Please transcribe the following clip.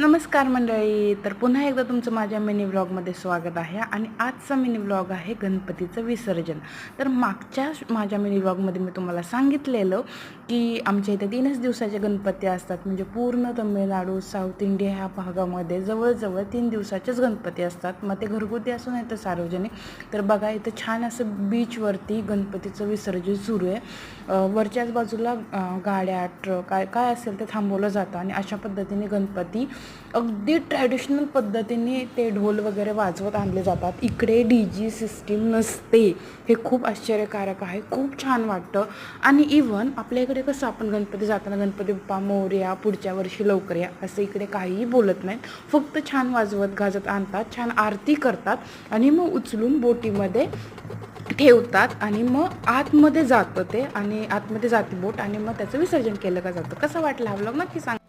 नमस्कार मंडळी. तर पुन्हा एकदा तुमचं माझ्या मिनी व्लॉगमध्ये स्वागत आहे. आणि आजचा मिनी व्लॉग आहे गणपतीचं विसर्जन. तर मागच्या माझ्या मिनी व्लॉगमध्ये मी तुम्हाला सांगितलेलं की आमच्या इथे 3च दिवसाचे गणपती असतात. म्हणजे पूर्ण तमिळनाडू, साऊथ इंडिया ह्या भागामध्ये जवळजवळ 3 दिवसाचेच गणपती असतात. मग ते घरगुती असू नाही तर सार्वजनिक. तर बघा इथं छान असं बीचवरती गणपतीचं विसर्जन सुरू आहे. वरच्याच बाजूला गाड्या, ट्रक काय असेल ते थांबवलं जातं आणि अशा पद्धतीने गणपती अगदी ट्रॅडिशनल पद्धतीने ते ढोल वगैरे वाजवत आणले जातात. इकडे DJ सिस्टीम नसते. हे खूप आश्चर्यकारक आहे. खूप छान वाटतं. आणि इव्हन आपल्या इकडे कसं आपण गणपती जाताना गणपती बाप्पा मोरया, पुढच्या वर्षी लवकर या असं इकडे काहीही बोलत नाहीत. फक्त छान वाजवत गाजत आणतात, छान आरती करतात आणि मग उचलून बोटीमध्ये ठेवतात आणि मग आतमध्ये जातं ते आणि आतमध्ये जाते बोट आणि मग त्याचं विसर्जन केलं का जातं. कसं वाटलं हा व्लॉग नक्की सांगा.